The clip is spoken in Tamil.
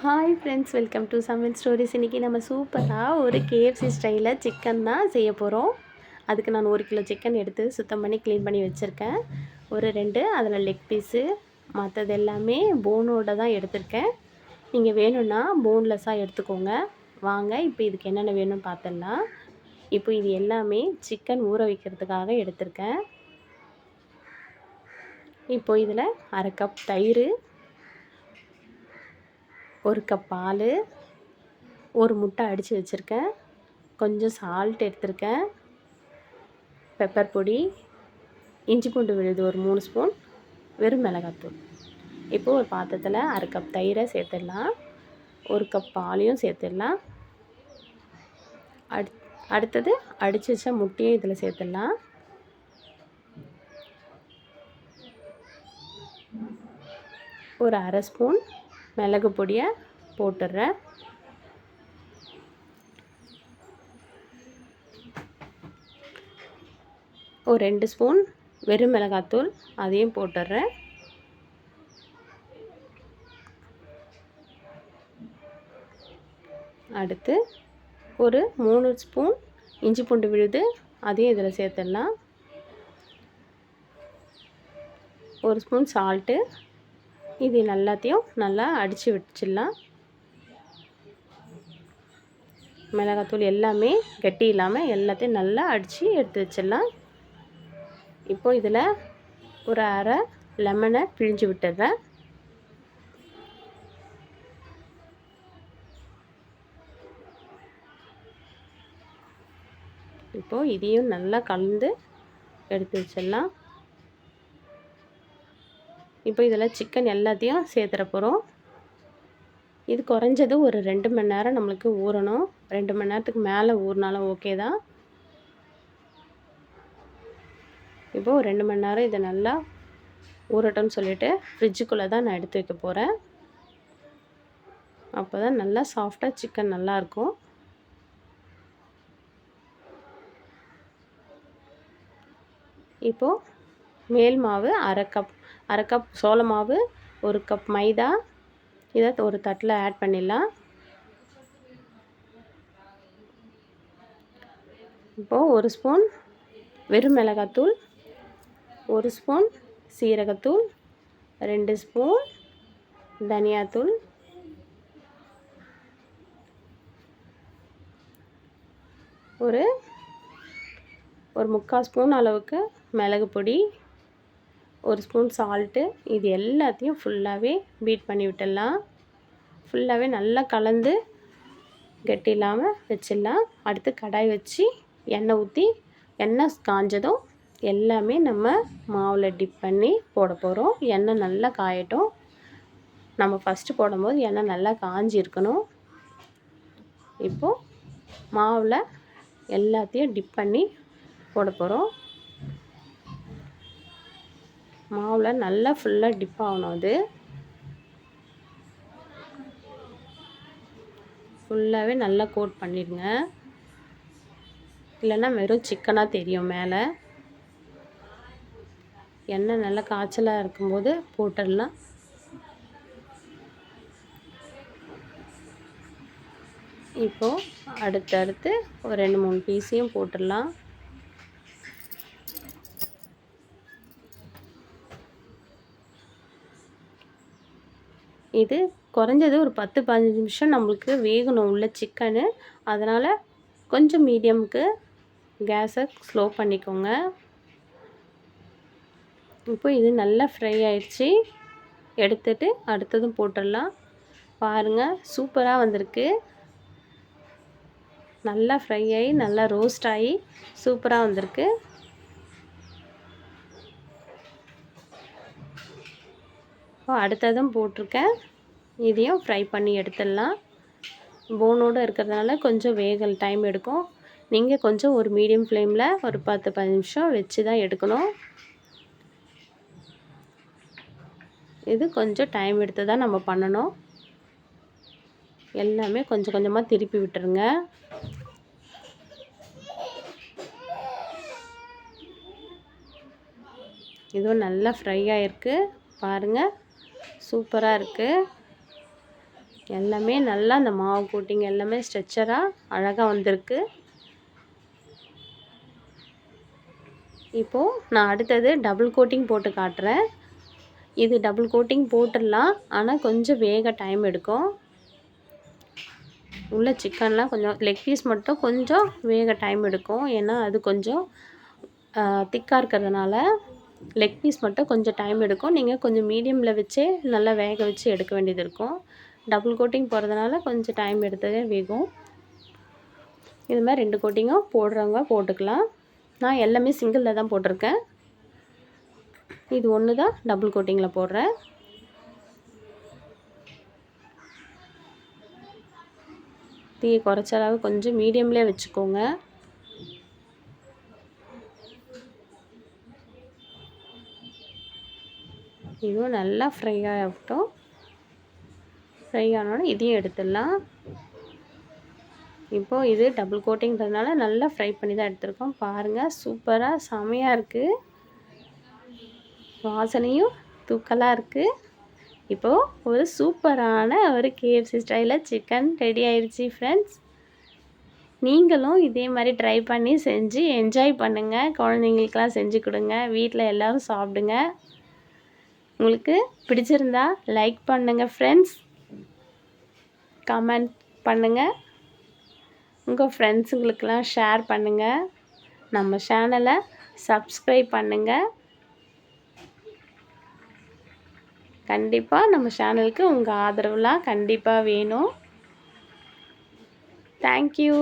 ஹாய் ஃப்ரெண்ட்ஸ், வெல்கம் டு சமையல் ஸ்டோரிஸ். இன்றைக்கி நம்ம சூப்பராக ஒரு கேஎஃப்சி ஸ்டைலில் சிக்கன் தான் செய்ய போகிறோம். அதுக்கு நான் 1 கிலோ சிக்கன் எடுத்து சுத்தம் பண்ணி க்ளீன் பண்ணி வச்சுருக்கேன். ஒரு 2 அதில் லெக் பீஸு, மற்றது எல்லாமே போனோடு தான் எடுத்திருக்கேன். நீங்கள் வேணும்னா போன்லெஸ்ஸாக எடுத்துக்கோங்க. வாங்க இப்போ இதுக்கு என்னென்ன வேணும்னு பார்த்துடலாம். இப்போ இது எல்லாமே சிக்கன் ஊற வைக்கிறதுக்காக எடுத்திருக்கேன். இப்போ இதில் 1/2 கப் தயிர், 1 கப் பால், 1 முட்டை அடித்து வச்சுருக்கேன், கொஞ்சம் சால்ட் எடுத்திருக்கேன், பெப்பர் பொடி, இஞ்சி பூண்டு விழுது ஒரு 3 ஸ்பூன், வெறும் மிளகாத்தூள். இப்போது ஒரு பாத்திரத்தில் 1/2 கப் தயிரை சேர்த்துடலாம், 1 கப் பாலையும் சேர்த்துடலாம். அடுத்தது அடித்து வச்ச முட்டையும் இதில் சேர்த்துடலாம். ஒரு 1/2 ஸ்பூன் மிளகு பொடியை போட்டுடுறேன். ஒரு 2 ஸ்பூன் வெறும் மிளகாத்தூள் அதையும் போட்டுடுறேன். அடுத்து ஒரு 3 ஸ்பூன் இஞ்சி பூண்டு விழுது அதையும் இதில் சேர்த்துடலாம். 1 ஸ்பூன் சால்ட்டு. இது எல்லாத்தையும் நல்லா அடித்து வச்சிடலாம். மிளகாத்தூள் எல்லாமே கட்டி இல்லாமல் எல்லாத்தையும் நல்லா அடித்து எடுத்து வச்சிடலாம். இப்போது இதில் ஒரு அரை லெமனை பிழிஞ்சு விட்டுடுறேன். இப்போது இதையும் நல்லா கலந்து எடுத்து வச்சிடலாம். இப்போ இதில் சிக்கன் எல்லாத்தையும் சேர்த்துற போகிறோம். இது குறைஞ்சது ஒரு 2 மணி நேரம் நம்மளுக்கு ஊறணும். 2 மணி நேரத்துக்கு மேலே ஊறினாலும் ஓகே தான். இப்போது ஒரு 2 மணி நேரம் இதை நல்லா ஊறட்டும்னு சொல்லிவிட்டு ஃப்ரிட்ஜுக்குள்ளே தான் நான் எடுத்து வைக்க போகிறேன். அப்போ தான் நல்லா சாஃப்டாக சிக்கன் நல்லாயிருக்கும். இப்போது மேல் மாவு அரை கப் சோள மாவு, 1 கப் மைதா, இதை ஒரு தட்டில் ஆட் பண்ணிடலாம். இப்போது 1 ஸ்பூன் வெறும் மிளகாத்தூள், 1 ஸ்பூன் சீரகத்தூள், 2 ஸ்பூன் தனியாத்தூள், ஒரு 3/4 ஸ்பூன் அளவுக்கு மிளகு பொடி, 1 ஸ்பூன் சால்ட்டு. இது எல்லாத்தையும் ஃபுல்லாகவே பீட் பண்ணி விட்டுடலாம். ஃபுல்லாகவே நல்லா கலந்து கட்டி இல்லாமல் வச்சிடலாம். அடுத்து கடாய் வச்சு எண்ணெய் ஊற்றி, எண்ணெய் காஞ்சதும் எல்லாமே நம்ம மாவில் டிப் பண்ணி போட போகிறோம். எண்ணெய் நல்லா காயட்டும். நம்ம ஃபஸ்ட்டு போடும்போது எண்ணெய் நல்லா காஞ்சி இருக்கணும். இப்போது மாவில் எல்லாத்தையும் டிப் பண்ணி போட போகிறோம். மாவில் நல்லா ஃபுல்லாக டிப் ஆகணும். அது ஃபுல்லாகவே நல்லா கோட் பண்ணிடுங்க, இல்லைன்னா வெறும் சிக்கனாக தெரியும் மேலே. எண்ணெய் நல்லா காய்ச்சலாக இருக்கும்போது போட்டுடலாம். இப்போது அடுத்தடுத்து ஒரு 2-3 பீஸையும் போட்டுடலாம். இது குறைஞ்சது ஒரு 10-15 நிமிஷம் நம்மளுக்கு வேகணும் உள்ள சிக்கனு. அதனால் கொஞ்சம் மீடியமுக்கு கேஸை ஸ்லோ பண்ணிக்கோங்க. இப்போ இது நல்லா ஃப்ரை ஆயிடுச்சு. எடுத்துட்டு அடுத்ததும் போட்டுடலாம். பாருங்கள், சூப்பராக வந்திருக்கு. நல்லா ஃப்ரை ஆகி நல்லா ரோஸ்ட் ஆகி சூப்பராக வந்திருக்கு. அடுத்ததும் போட்டிருக்கேன். இதையும் ஃப்ரை பண்ணி எடுத்துடலாம். போனோடு இருக்கிறதுனால கொஞ்சம் டைம் எடுக்கும். நீங்கள் கொஞ்சம் ஒரு மீடியம் ஃப்ளேமில் ஒரு 10-15 நிமிஷம் வச்சு தான் எடுக்கணும். இது கொஞ்சம் டைம் எடுத்து தான் நம்ம பண்ணணும். எல்லாமே கொஞ்சம் கொஞ்சமாக திருப்பி விட்டுருங்க. இதுவும் நல்லா ஃப்ரை ஆகிருக்கு. பாருங்கள், சூப்பராக இருக்குது. எல்லாமே நல்லா அந்த மாவு கோட்டிங் எல்லாமே ஸ்ட்ரெச்சராக அழகாக வந்திருக்கு. இப்போது நான் அடுத்தது டபுள் கோட்டிங் போட்டு காட்டுறேன். இது டபுள் கோட்டிங் போட்டுடலாம், ஆனால் கொஞ்சம் வேக டைம் எடுக்கும். உள்ள சிக்கன்லாம் கொஞ்சம் லெக் பீஸ் மட்டும் கொஞ்சம் வேக டைம் எடுக்கும். ஏன்னா அது கொஞ்சம் திக்காக இருக்கிறதுனால லெக் பீஸ் மட்டும் கொஞ்சம் டைம் எடுக்கும். நீங்கள் கொஞ்சம் மீடியமில் வச்சே நல்லா வேக வச்சு எடுக்க வேண்டியது இருக்கும். டபுள் கோட்டிங் போடுறதுனால கொஞ்சம் டைம் எடுத்ததே வேகும். இது மாதிரி 2 கோட்டிங்கும் போடுறவங்க போட்டுக்கலாம். நான் எல்லாமே சிங்கிளில் தான் போட்டிருக்கேன். இது ஒன்று தான் டபுள் கோட்டிங்கில் போடுறேன். தீயை குறைச்ச அளவு கொஞ்சம் மீடியம்லேயே வச்சுக்கோங்க. இதுவும் நல்லா ஃப்ரை ஆகட்டும். ஃப்ரை ஆனோடனே இதையும் எடுத்துடலாம். இப்போது இது டபுள் கோட்டிங்கிறதுனால நல்லா ஃப்ரை பண்ணி தான் எடுத்துருக்கோம். பாருங்கள், சூப்பராக செமையாக இருக்குது. வாசனையும் தூக்கலாக இருக்குது. இப்போது ஒரு சூப்பரான ஒரு KFC ஸ்டைலில் சிக்கன் ரெடி ஆயிடுச்சு ஃப்ரெண்ட்ஸ். நீங்களும் இதே மாதிரி ட்ரை பண்ணி செஞ்சு என்ஜாய் பண்ணுங்கள். குழந்தைங்களுக்கெலாம் செஞ்சு கொடுங்க. வீட்டில் எல்லோரும் சாப்பிடுங்க. உங்களுக்கு பிடிச்சிருந்தா லைக் பண்ணுங்கள் ஃப்ரெண்ட்ஸ். கமெண்ட் பண்ணுங்கள். உங்கள் ஃப்ரெண்ட்ஸுங்களுக்கெலாம் ஷேர் பண்ணுங்கள். நம்ம சேனலை சப்ஸ்கிரைப் பண்ணுங்கள். கண்டிப்பாக நம்ம சேனலுக்கு உங்கள் ஆதரவுலாம் கண்டிப்பாக வேணும். தேங்க்யூ.